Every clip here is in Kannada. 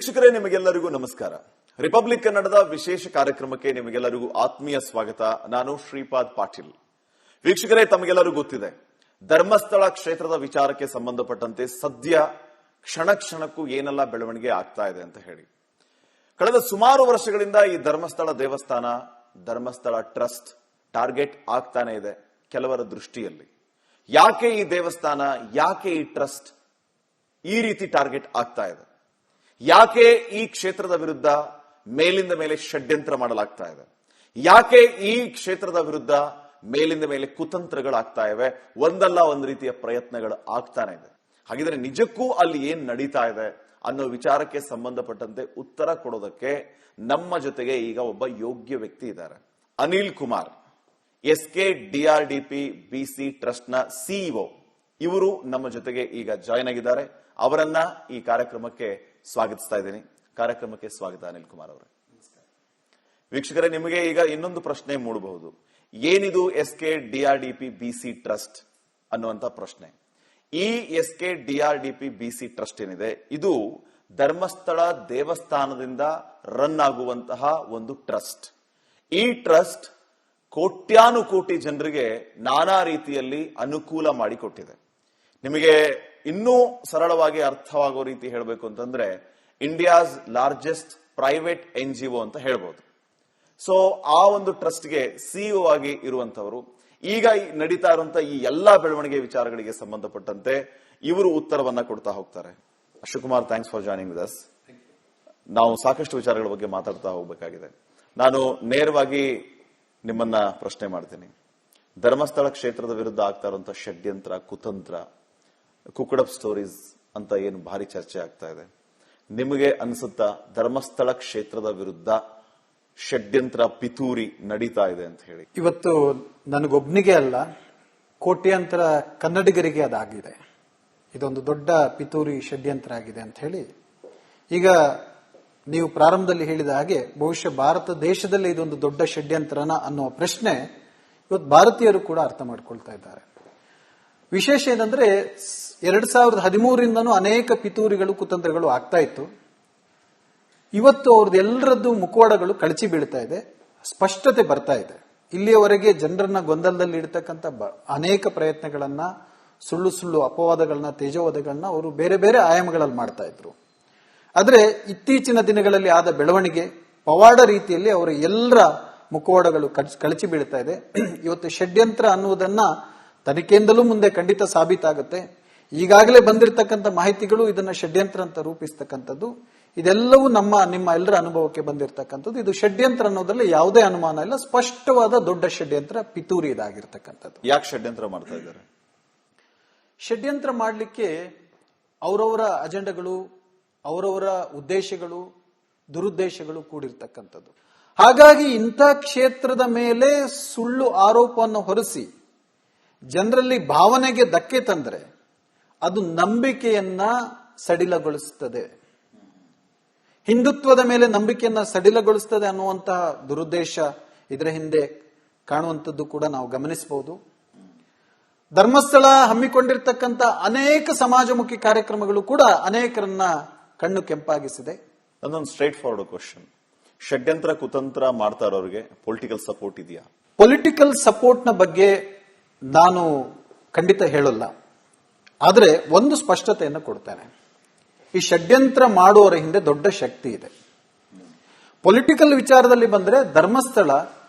ವೀಕ್ಷಕರೇ, ನಿಮಗೆಲ್ಲರಿಗೂ ನಮಸ್ಕಾರ. ರಿಪಬ್ಲಿಕ್ ಕನ್ನಡದ ವಿಶೇಷ ಕಾರ್ಯಕ್ರಮಕ್ಕೆ ನಿಮಗೆಲ್ಲರಿಗೂ ಆತ್ಮೀಯ ಸ್ವಾಗತ. ನಾನು ಶ್ರೀಪಾದ್ ಪಾಟೀಲ್. ವೀಕ್ಷಕರೇ, ತಮಗೆಲ್ಲರಿಗೂ ಗೊತ್ತಿದೆ, ಧರ್ಮಸ್ಥಳ ಕ್ಷೇತ್ರದ ವಿಚಾರಕ್ಕೆ ಸಂಬಂಧಪಟ್ಟಂತೆ ಸದ್ಯ ಕ್ಷಣ ಕ್ಷಣಕ್ಕೂ ಏನೆಲ್ಲ ಬೆಳವಣಿಗೆ ಆಗ್ತಾ ಇದೆ ಅಂತ ಹೇಳಿ. ಕಳೆದ ಸುಮಾರು ವರ್ಷಗಳಿಂದ ಈ ಧರ್ಮಸ್ಥಳ ದೇವಸ್ಥಾನ, ಧರ್ಮಸ್ಥಳ ಟ್ರಸ್ಟ್ ಟಾರ್ಗೆಟ್ ಆಗ್ತಾನೆ ಇದೆ ಕೆಲವರ ದೃಷ್ಟಿಯಲ್ಲಿ. ಯಾಕೆ ಈ ದೇವಸ್ಥಾನ, ಯಾಕೆ ಈ ಟ್ರಸ್ಟ್ ಈ ರೀತಿ ಟಾರ್ಗೆಟ್ ಆಗ್ತಾ ಇದೆ? ಯಾಕೆ ಈ ಕ್ಷೇತ್ರದ ವಿರುದ್ಧ ಮೇಲಿಂದ ಮೇಲೆ ಷಡ್ಯಂತ್ರ ಮಾಡಲಾಗ್ತಾ ಇದೆ? ಯಾಕೆ ಈ ಕ್ಷೇತ್ರದ ವಿರುದ್ಧ ಮೇಲಿಂದ ಮೇಲೆ ಕುತಂತ್ರಗಳಾಗ್ತಾ ಇವೆ? ಒಂದಲ್ಲ ಒಂದು ರೀತಿಯ ಪ್ರಯತ್ನಗಳು ಆಗ್ತಾನೆ ಇದೆ. ಹಾಗಿದ್ರೆ ನಿಜಕ್ಕೂ ಅಲ್ಲಿ ಏನ್ ನಡೀತಾ ಇದೆ ಅನ್ನೋ ವಿಚಾರಕ್ಕೆ ಸಂಬಂಧಪಟ್ಟಂತೆ ಉತ್ತರ ಕೊಡೋದಕ್ಕೆ ನಮ್ಮ ಜೊತೆಗೆ ಈಗ ಒಬ್ಬ ಯೋಗ್ಯ ವ್ಯಕ್ತಿ ಇದ್ದಾರೆ. Anil Kumar, SKDRDP BC trust ನ ಸಿಇಒ. ಇವರು ನಮ್ಮ ಜೊತೆಗೆ ಈಗ ಜಾಯ್ನ್ ಆಗಿದ್ದಾರೆ. ಅವರನ್ನ ಈ ಕಾರ್ಯಕ್ರಮಕ್ಕೆ ಸ್ವಾಗತಿಸ್ತಾ ಇದ್ದೀನಿ. ಕಾರ್ಯಕ್ರಮಕ್ಕೆ ಸ್ವಾಗತ ಅನಿಲ್ ಕುಮಾರ್ ಅವರೇ. ವೀಕ್ಷಕರೇ, ನಿಮಗೆ ಈಗ ಇನ್ನೊಂದು ಪ್ರಶ್ನೆ ಮೂಡಬಹುದು. ಏನಿದು SKDRDP BC ಟ್ರಸ್ಟ್ ಅನ್ನುವಂತ ಪ್ರಶ್ನೆ. ಈ SKDRDP BC ಟ್ರಸ್ಟ್ ಏನಿದೆ, ಇದು ಧರ್ಮಸ್ಥಳ ದೇವಸ್ಥಾನದಿಂದ ರನ್ ಆಗುವಂತಹ ಒಂದು ಟ್ರಸ್ಟ್. ಈ ಟ್ರಸ್ಟ್ ಕೋಟ್ಯಾನುಕೋಟಿ ಜನರಿಗೆ ನಾನಾ ರೀತಿಯಲ್ಲಿ ಅನುಕೂಲ ಮಾಡಿಕೊಟ್ಟಿದೆ. ನಿಮಗೆ ಇನ್ನೂ ಸರಳವಾಗಿ ಅರ್ಥವಾಗೋ ರೀತಿ ಹೇಳಬೇಕು ಅಂತಂದ್ರೆ, ಇಂಡಿಯಾಸ್ ಲಾರ್ಜೆಸ್ಟ್ ಪ್ರೈವೇಟ್ NGO ಅಂತ ಹೇಳ್ಬೋದು. ಸೊ ಆ ಒಂದು ಟ್ರಸ್ಟ್ಗೆ ಸಿಇಒ ಆಗಿ ಇರುವಂತವರು ಈಗ ನಡೀತಾ ಇರುವಂತಹ ಈ ಎಲ್ಲಾ ಬೆಳವಣಿಗೆ ವಿಚಾರಗಳಿಗೆ ಸಂಬಂಧಪಟ್ಟಂತೆ ಇವರು ಉತ್ತರವನ್ನ ಕೊಡ್ತಾ ಹೋಗ್ತಾರೆ. Shivakumar, thanks for joining with us. ನಾವು ಸಾಕಷ್ಟು ವಿಚಾರಗಳ ಬಗ್ಗೆ ಮಾತಾಡ್ತಾ ಹೋಗ್ಬೇಕಾಗಿದೆ. ನಾನು ನೇರವಾಗಿ ನಿಮ್ಮನ್ನ ಪ್ರಶ್ನೆ ಮಾಡ್ತೀನಿ. ಧರ್ಮಸ್ಥಳ ಕ್ಷೇತ್ರದ ವಿರುದ್ಧ ಆಗ್ತಾ ಇರುವಂತಹ ಷಡ್ಯಂತ್ರ, ಕುತಂತ್ರ, ಕುಕ್ಕಡಪ್ ಸ್ಟೋರೀಸ್ ಅಂತ ಏನು ಭಾರಿ ಚರ್ಚೆ ಆಗ್ತಾ ಇದೆ, ನಿಮಗೆ ಅನ್ಸುತ್ತಾ ಧರ್ಮಸ್ಥಳ ಕ್ಷೇತ್ರದ ವಿರುದ್ಧ ಷಡ್ಯಂತ್ರ, ಪಿತೂರಿ ನಡೀತಾ ಇದೆ ಅಂತ ಹೇಳಿ? ಇವತ್ತು ನನಗೊಬ್ನಿಗೆ ಅಲ್ಲ, ಕೋಟ್ಯಾಂತರ ಕನ್ನಡಿಗರಿಗೆ ಅದಾಗಿದೆ. ಇದೊಂದು ದೊಡ್ಡ ಪಿತೂರಿ ಷಡ್ಯಂತ್ರ ಆಗಿದೆ ಅಂತ ಹೇಳಿ ಈಗ ನೀವು ಪ್ರಾರಂಭದಲ್ಲಿ ಹೇಳಿದ ಹಾಗೆ ಬಹುಶಃ ಭಾರತ ದೇಶದಲ್ಲಿ ಇದೊಂದು ದೊಡ್ಡ ಷಡ್ಯಂತ್ರನ ಅನ್ನುವ ಪ್ರಶ್ನೆ ಇವತ್ತು ಭಾರತೀಯರು ಕೂಡ ಅರ್ಥ ಮಾಡ್ಕೊಳ್ತಾ ಇದ್ದಾರೆ. ವಿಶೇಷ ಏನಂದ್ರೆ 2013ರಿಂದನೂ ಅನೇಕ ಪಿತೂರಿಗಳು, ಕುತಂತ್ರಗಳು ಆಗ್ತಾ ಇತ್ತು. ಇವತ್ತು ಅವ್ರದ್ದೆಲ್ಲರದ್ದು ಮುಖವಾಡಗಳು ಕಳಚಿ ಬೀಳ್ತಾ ಇದೆ, ಸ್ಪಷ್ಟತೆ ಬರ್ತಾ ಇದೆ. ಇಲ್ಲಿಯವರೆಗೆ ಜನರನ್ನ ಗೊಂದಲದಲ್ಲಿ ಇಡ್ತಕ್ಕಂಥ ಅನೇಕ ಪ್ರಯತ್ನಗಳನ್ನ, ಸುಳ್ಳು ಸುಳ್ಳು ಅಪವಾದಗಳನ್ನ, ತೇಜೋವಾದಗಳನ್ನ ಅವರು ಬೇರೆ ಬೇರೆ ಆಯಾಮಗಳಲ್ಲಿ ಮಾಡ್ತಾ ಇದ್ರು. ಆದ್ರೆ ಇತ್ತೀಚಿನ ದಿನಗಳಲ್ಲಿ ಆದ ಬೆಳವಣಿಗೆ ಪವಾಡ ರೀತಿಯಲ್ಲಿ ಅವರ ಎಲ್ಲರ ಮುಖವಾಡಗಳು ಕಳಚಿ ಬೀಳ್ತಾ ಇದೆ. ಇವತ್ತು ಷಡ್ಯಂತ್ರ ಅನ್ನುವುದನ್ನ ತನಿಖೆಯಿಂದಲೂ ಮುಂದೆ ಖಂಡಿತ ಸಾಬೀತಾಗುತ್ತೆ. ಈಗಾಗಲೇ ಬಂದಿರತಕ್ಕಂಥ ಮಾಹಿತಿಗಳು ಇದನ್ನ ಷಡ್ಯಂತ್ರ ಅಂತ ರೂಪಿಸ್ತಕ್ಕಂಥದ್ದು. ಇದೆಲ್ಲವೂ ನಿಮ್ಮ ಎಲ್ಲರ ಅನುಭವಕ್ಕೆ ಬಂದಿರತಕ್ಕಂಥದ್ದು. ಇದು ಷಡ್ಯಂತ್ರ ಅನ್ನೋದ್ರಲ್ಲಿ ಯಾವುದೇ ಅನುಮಾನ ಇಲ್ಲ. ಸ್ಪಷ್ಟವಾದ ದೊಡ್ಡ ಷಡ್ಯಂತ್ರ, ಪಿತೂರಿ ಇದಾಗಿರ್ತಕ್ಕಂಥದ್ದು. ಯಾಕೆ ಷಡ್ಯಂತ್ರ ಮಾಡ್ತಾ ಇದ್ದಾರೆ? ಷಡ್ಯಂತ್ರ ಮಾಡಲಿಕ್ಕೆ ಅವರವರ ಅಜೆಂಡಗಳು, ಅವರವರ ಉದ್ದೇಶಗಳು, ದುರುದ್ದೇಶಗಳು ಕೂಡಿರ್ತಕ್ಕಂಥದ್ದು. ಹಾಗಾಗಿ ಇಂಥ ಕ್ಷೇತ್ರದ ಮೇಲೆ ಸುಳ್ಳು ಆರೋಪವನ್ನು ಹೊರಿಸಿ ಜನರಲ್ಲಿ ಭಾವನೆಗೆ ಧಕ್ಕೆ ತಂದರೆ ಅದು ನಂಬಿಕೆಯನ್ನ ಸಡಿಲಗೊಳಿಸುತ್ತದೆ. ಹಿಂದುತ್ವದ ಮೇಲೆ ನಂಬಿಕೆಯನ್ನ ಸಡಿಲಗೊಳಿಸುತ್ತದೆ ಅನ್ನುವಂತಹ ದುರುದ್ದೇಶ ಇದರ ಹಿಂದೆ ಕಾಣುವಂಥದ್ದು ಕೂಡ ನಾವು ಗಮನಿಸಬಹುದು. ಧರ್ಮಸ್ಥಳ ಹಮ್ಮಿಕೊಂಡಿರ್ತಕ್ಕಂಥ ಅನೇಕ ಸಮಾಜಮುಖಿ ಕಾರ್ಯಕ್ರಮಗಳು ಕೂಡ ಅನೇಕರನ್ನ ಕಣ್ಣು ಕೆಂಪಾಗಿಸಿದೆ. ಅದೊಂದು ಸ್ಟ್ರೈಟ್ ಫಾರ್ವರ್ಡ್ ಕ್ವಶನ್. ಷಡ್ಯಂತ್ರ, ಕುತಂತ್ರ ಮಾಡ್ತಾ ಇರೋರಿಗೆ ಪೊಲಿಟಿಕಲ್ ಸಪೋರ್ಟ್ ಇದೆಯಾ? ಪೊಲಿಟಿಕಲ್ ಸಪೋರ್ಟ್ನ ಬಗ್ಗೆ ನಾನು ಖಂಡಿತ ಹೇಳಲ್ಲ. ಆದರೆ ಒಂದು ಸ್ಪಷ್ಟತೆಯನ್ನು ಕೊಡ್ತೇನೆ. ಈ ಷಡ್ಯಂತ್ರ ಮಾಡುವವರ ಹಿಂದೆ ದೊಡ್ಡ ಶಕ್ತಿ ಇದೆ. ಪೊಲಿಟಿಕಲ್ ವಿಚಾರದಲ್ಲಿ ಬಂದ್ರೆ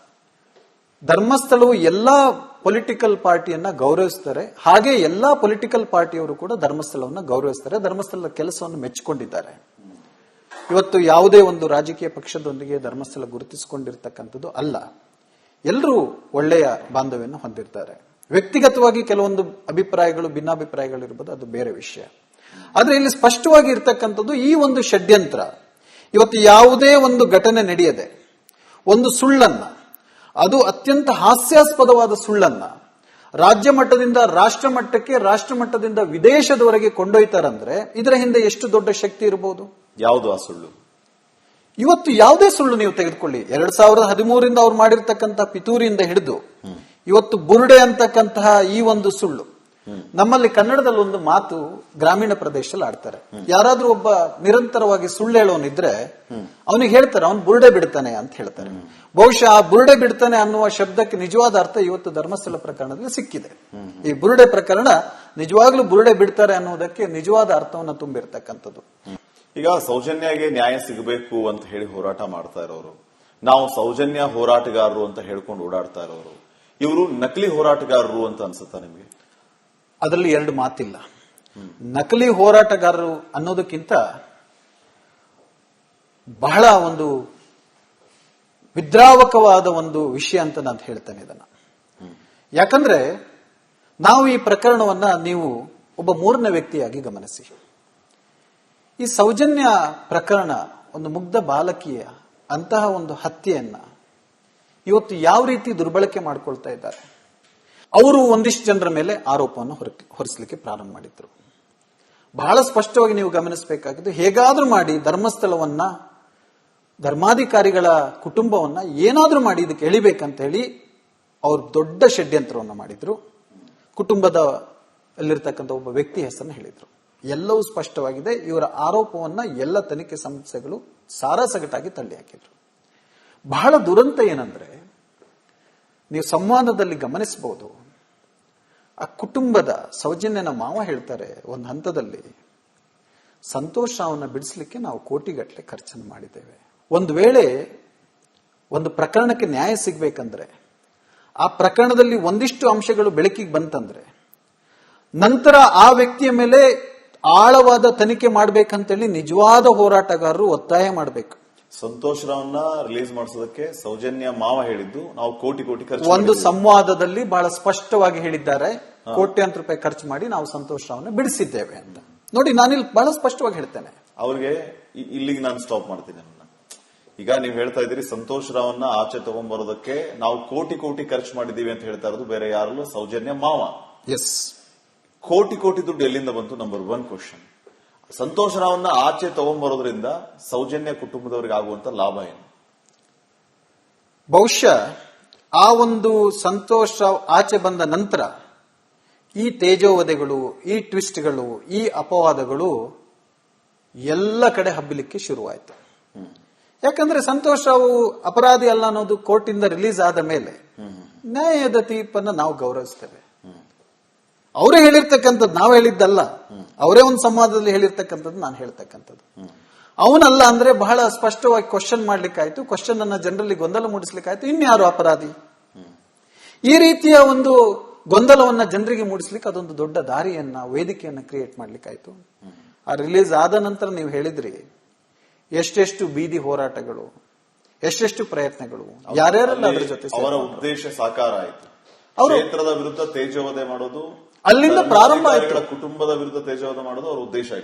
ಧರ್ಮಸ್ಥಳವು ಎಲ್ಲಾ ಪೊಲಿಟಿಕಲ್ ಪಾರ್ಟಿಯನ್ನ ಗೌರವಿಸ್ತಾರೆ. ಹಾಗೆ ಎಲ್ಲಾ ಪೊಲಿಟಿಕಲ್ ಪಾರ್ಟಿಯವರು ಕೂಡ ಧರ್ಮಸ್ಥಳವನ್ನು ಗೌರವಿಸ್ತಾರೆ, ಧರ್ಮಸ್ಥಳದ ಕೆಲಸವನ್ನು ಮೆಚ್ಚಿಕೊಂಡಿದ್ದಾರೆ. ಇವತ್ತು ಯಾವುದೇ ಒಂದು ರಾಜಕೀಯ ಪಕ್ಷದೊಂದಿಗೆ ಧರ್ಮಸ್ಥಳ ಗುರುತಿಸಿಕೊಂಡಿರ್ತಕ್ಕಂಥದ್ದು ಅಲ್ಲ. ಎಲ್ಲರೂ ಒಳ್ಳೆಯ ಬಾಂಧವ್ಯವನ್ನು ಹೊಂದಿರ್ತಾರೆ. ವ್ಯಕ್ತಿಗತವಾಗಿ ಕೆಲವೊಂದು ಅಭಿಪ್ರಾಯಗಳು, ಭಿನ್ನಾಭಿಪ್ರಾಯಗಳು ಇರ್ಬೋದು, ಅದು ಬೇರೆ ವಿಷಯ. ಆದ್ರೆ ಇಲ್ಲಿ ಸ್ಪಷ್ಟವಾಗಿ ಇರ್ತಕ್ಕಂಥದ್ದು ಈ ಒಂದು ಷಡ್ಯಂತ್ರ. ಇವತ್ತು ಯಾವುದೇ ಒಂದು ಘಟನೆ ನಡೆಯದೆ ಒಂದು ಸುಳ್ಳನ್ನ, ಅದು ಅತ್ಯಂತ ಹಾಸ್ಯಾಸ್ಪದವಾದ ಸುಳ್ಳನ್ನ ರಾಜ್ಯ ಮಟ್ಟದಿಂದ ರಾಷ್ಟ್ರ ಮಟ್ಟಕ್ಕೆ, ರಾಷ್ಟ್ರ ಮಟ್ಟದಿಂದ ವಿದೇಶದವರೆಗೆ ಕೊಂಡೊಯ್ತಾರಂದ್ರೆ ಇದರ ಹಿಂದೆ ಎಷ್ಟು ದೊಡ್ಡ ಶಕ್ತಿ ಇರಬಹುದು? ಯಾವುದು ಆ ಸುಳ್ಳು? ಇವತ್ತು ಯಾವುದೇ ಸುಳ್ಳು ನೀವು ತೆಗೆದುಕೊಳ್ಳಿ, 2013ರಿಂದ ಅವ್ರು ಮಾಡಿರ್ತಕ್ಕಂಥ ಪಿತೂರಿಯಿಂದ ಹಿಡಿದು ಇವತ್ತು ಬುರುಡೆ ಅಂತಕ್ಕಂತಹ ಈ ಒಂದು ಸುಳ್ಳು, ನಮ್ಮಲ್ಲಿ ಕನ್ನಡದಲ್ಲಿ ಒಂದು ಮಾತು ಗ್ರಾಮೀಣ ಪ್ರದೇಶದಲ್ಲಿ ಆಡ್ತಾರೆ. ಯಾರಾದ್ರೂ ಒಬ್ಬ ನಿರಂತರವಾಗಿ ಸುಳ್ಳು ಹೇಳೋನಿದ್ರೆ ಅವನಿಗೆ ಹೇಳ್ತಾರೆ ಅವನು ಬುರುಡೆ ಬಿಡ್ತಾನೆ ಅಂತ ಹೇಳ್ತಾರೆ. ಬಹುಶಃ ಆ ಬುರುಡೆ ಬಿಡ್ತಾನೆ ಅನ್ನುವ ಶಬ್ದಕ್ಕೆ ನಿಜವಾದ ಅರ್ಥ ಇವತ್ತು ಧರ್ಮಸ್ಥಳ ಪ್ರಕರಣದಲ್ಲಿ ಸಿಕ್ಕಿದೆ. ಈ ಬುರುಡೆ ಪ್ರಕರಣ ನಿಜವಾಗ್ಲೂ ಬುರುಡೆ ಬಿಡ್ತಾರೆ ಅನ್ನೋದಕ್ಕೆ ನಿಜವಾದ ಅರ್ಥವನ್ನು ತುಂಬಿರ್ತಕ್ಕಂಥದ್ದು. ಈಗ ಸೌಜನ್ಯಗೆ ನ್ಯಾಯ ಸಿಗಬೇಕು ಅಂತ ಹೇಳಿ ಹೋರಾಟ ಮಾಡ್ತಾ ಇರೋರು, ನಾವು ಸೌಜನ್ಯ ಹೋರಾಟಗಾರರು ಅಂತ ಹೇಳ್ಕೊಂಡು ಓಡಾಡ್ತಾ ಇರೋರು, ಇವರು ನಕಲಿ ಹೋರಾಟಗಾರರು ಅಂತ ಅನ್ಸುತ್ತಾ ನಿಮಗೆ? ಅದರಲ್ಲಿ ಎರಡು ಮಾತಿಲ್ಲ. ನಕಲಿ ಹೋರಾಟಗಾರರು ಅನ್ನೋದಕ್ಕಿಂತ ಬಹಳ ಒಂದು ವಿದ್ರಾವಕವಾದ ಒಂದು ವಿಷಯ ಅಂತ ನಾನು ಹೇಳ್ತೇನೆ ಇದನ್ನ. ಯಾಕಂದ್ರೆ ನಾವು ಈ ಪ್ರಕರಣವನ್ನ ನೀವು ಒಬ್ಬ ಮೂರನೇ ವ್ಯಕ್ತಿಯಾಗಿ ಗಮನಿಸಿ. ಈ ಸೌಜನ್ಯ ಪ್ರಕರಣ ಒಂದು ಮುಗ್ಧ ಬಾಲಕಿಯ ಅಂತಹ ಒಂದು ಹತ್ಯೆಯನ್ನ ಇವತ್ತು ಯಾವ ರೀತಿ ದುರ್ಬಳಕೆ ಮಾಡ್ಕೊಳ್ತಾ ಇದ್ದಾರೆ. ಅವರು ಒಂದಿಷ್ಟು ಜನರ ಮೇಲೆ ಆರೋಪವನ್ನು ಹೊರಿಸಲಿಕ್ಕೆ ಪ್ರಾರಂಭ ಮಾಡಿದ್ರು. ಬಹಳ ಸ್ಪಷ್ಟವಾಗಿ ನೀವು ಗಮನಿಸಬೇಕಾಗಿದ್ದು, ಹೇಗಾದ್ರೂ ಮಾಡಿ ಧರ್ಮಸ್ಥಳವನ್ನ, ಧರ್ಮಾಧಿಕಾರಿಗಳ ಕುಟುಂಬವನ್ನ ಏನಾದ್ರೂ ಮಾಡಿ ಇದಕ್ಕೆ ಎಳಿಬೇಕಂತ ಹೇಳಿ ಅವರು ದೊಡ್ಡ ಷಡ್ಯಂತ್ರವನ್ನು ಮಾಡಿದ್ರು. ಕುಟುಂಬದ ಅಲ್ಲಿರ್ತಕ್ಕಂಥ ಒಬ್ಬ ವ್ಯಕ್ತಿ ಹೆಸರನ್ನು ಹೇಳಿದ್ರು. ಎಲ್ಲವೂ ಸ್ಪಷ್ಟವಾಗಿದೆ. ಇವರ ಆರೋಪವನ್ನ ಎಲ್ಲ ತನಿಖೆ ಸಂಸ್ಥೆಗಳು ಸಾರಾಸಗಟಾಗಿ ತಳ್ಳಿ ಹಾಕಿದ್ರು. ಬಹಳ ದುರಂತ ಏನಂದ್ರೆ, ನೀವು ಸಂವಾದದಲ್ಲಿ ಗಮನಿಸಬಹುದು, ಆ ಕುಟುಂಬದ ಸೌಜನ್ಯನ ಮಾವ ಹೇಳ್ತಾರೆ ಒಂದು ಹಂತದಲ್ಲಿ, ಸಂತೋಷ್ ರಾವ್ನ ಬಿಡಿಸ್ಲಿಕ್ಕೆ ನಾವು ಕೋಟಿಗಟ್ಟಲೆ ಖರ್ಚನ್ನು ಮಾಡಿದ್ದೇವೆ. ಒಂದು ವೇಳೆ ಒಂದು ಪ್ರಕರಣಕ್ಕೆ ನ್ಯಾಯ ಸಿಗ್ಬೇಕಂದ್ರೆ, ಆ ಪ್ರಕರಣದಲ್ಲಿ ಒಂದಿಷ್ಟು ಅಂಶಗಳು ಬೆಳಕಿಗೆ ಬಂತಂದ್ರೆ, ನಂತರ ಆ ವ್ಯಕ್ತಿಯ ಮೇಲೆ ಆಳವಾದ ತನಿಖೆ ಮಾಡ್ಬೇಕಂತೇಳಿ ನಿಜವಾದ ಹೋರಾಟಗಾರರು ಒತ್ತಾಯ ಮಾಡಬೇಕು. ಸಂತೋಷ್ ರಾವ್ನ ರಿಲೀಸ್ ಮಾಡಿಸೋದಕ್ಕೆ ಸೌಜನ್ಯ ಮಾವ ಹೇಳಿದ್ದು ನಾವು ಕೋಟಿ ಖರ್ಚು ಒಂದು ಸಂವಾದದಲ್ಲಿ ಬಹಳ ಸ್ಪಷ್ಟವಾಗಿ ಹೇಳಿದ್ದಾರೆ, ಕೋಟ್ಯಾಂತರ ರೂಪಾಯಿ ಖರ್ಚು ಮಾಡಿ ನಾವು ಸಂತೋಷ್ ರಾವ್ನ ಬಿಡಿಸಿದ್ದೇವೆ ಅಂತ. ನೋಡಿ, ನಾನಿಲ್ಲಿ ಬಹಳ ಸ್ಪಷ್ಟವಾಗಿ ಹೇಳ್ತೇನೆ. ಅವ್ರಿಗೆ ಇಲ್ಲಿಗೆ ನಾನು ಸ್ಟಾಪ್ ಮಾಡ್ತೀನಿ. ಈಗ ನೀವು ಹೇಳ್ತಾ ಇದ್ದೀರಿ ಸಂತೋಷ್ ರಾವ್ನ ಆಚೆ ತಗೊಂಡ್ಬರೋದಕ್ಕೆ ನಾವು ಕೋಟಿ ಖರ್ಚು ಮಾಡಿದೀವಿ ಅಂತ ಹೇಳ್ತಾ ಇರೋದು ಬೇರೆ ಯಾರಲ್ಲೂ ಸೌಜನ್ಯ ಮಾವ. ಎಸ್, ಕೋಟಿ ದುಡ್ಡು ಎಲ್ಲಿಂದ ಬಂತು? Number 1 question. ಸಂತೋಷ್ ರಾವ್ನ ಆಚೆ ತಗೊಂಡ್ಬರೋದ್ರಿಂದ ಸೌಜನ್ಯ ಕುಟುಂಬದವರಿಗೆ ಆಗುವಂತ ಲಾಭ ಏನು? ಬಹುಶಃ ಆ ಒಂದು ಸಂತೋಷ್ ರಾವ್ ಆಚೆ ಬಂದ ನಂತರ ಈ ತೇಜೋವಧೆಗಳು, ಈ ಟ್ವಿಸ್ಟ್ಗಳು, ಈ ಅಪವಾದಗಳು ಎಲ್ಲ ಕಡೆ ಹಬ್ಬಲಿಕ್ಕೆ ಶುರುವಾಯಿತು. ಯಾಕಂದ್ರೆ ಸಂತೋಷ್ ರಾವ್ ಅಪರಾಧಿ ಅಲ್ಲ ಅನ್ನೋದು ಕೋರ್ಟಿಂದ ರಿಲೀಸ್ ಆದ ಮೇಲೆ ನ್ಯಾಯದ ತೀರ್ಪನ್ನು ನಾವು ಗೌರವಿಸ್ತೇವೆ. ಅವರೇ ಹೇಳಿರ್ತಕ್ಕಂಥದ್ದು, ನಾವು ಹೇಳಿದ್ದಲ್ಲ. ಅವರೇ ಒಂದು ಸಂವಾದದಲ್ಲಿ ಹೇಳಿರ್ತಕ್ಕಂಥದ್ದು ನಾನು ಹೇಳ್ತಕ್ಕಂಥದ್ದು. ಅವನಲ್ಲ ಅಂದ್ರೆ ಬಹಳ ಸ್ಪಷ್ಟವಾಗಿ ಕ್ವಶನ್ ಮಾಡ್ಲಿಕ್ಕಾಯ್ತು, ಕ್ವಶನ್ ಅನ್ನ ಜನರಲ್ಲಿ ಗೊಂದಲ ಮೂಡಿಸ್ಲಿಕ್ಕಾಯ್ತು. ಇನ್ಯಾರು ಅಪರಾಧಿ? ಈ ರೀತಿಯ ಒಂದು ಗೊಂದಲವನ್ನ ಜನರಿಗೆ ಮೂಡಿಸ್ಲಿಕ್ಕೆ ಅದೊಂದು ದೊಡ್ಡ ದಾರಿಯನ್ನ, ವೇದಿಕೆಯನ್ನ ಕ್ರಿಯೇಟ್ ಮಾಡ್ಲಿಕ್ಕಾಯ್ತು. ಆ ರಿಲೀಸ್ ಆದ ನಂತರ ನೀವು ಹೇಳಿದ್ರಿ ಎಷ್ಟೆಷ್ಟು ಬೀದಿ ಹೋರಾಟಗಳು, ಎಷ್ಟೆಷ್ಟು ಪ್ರಯತ್ನಗಳು, ಯಾರ್ಯಾರೆಲ್ಲ ಅದರ ಜೊತೆ ಅವರ ಉದ್ದೇಶ ಸಾಕಾರ ಆಯಿತು. ಕ್ಷೇತ್ರದ ವಿರುದ್ಧ ತೇಜೋವಧೆ ಮಾಡೋದು, ಅಲ್ಲಿಂದ ಪ್ರಾರಂಭ ಆಯಿತು. ಕುಟುಂಬದ ವಿರುದ್ಧ ತೇಜೋವಧೆ ಮಾಡೋದು ಅವರ ಉದ್ದೇಶ.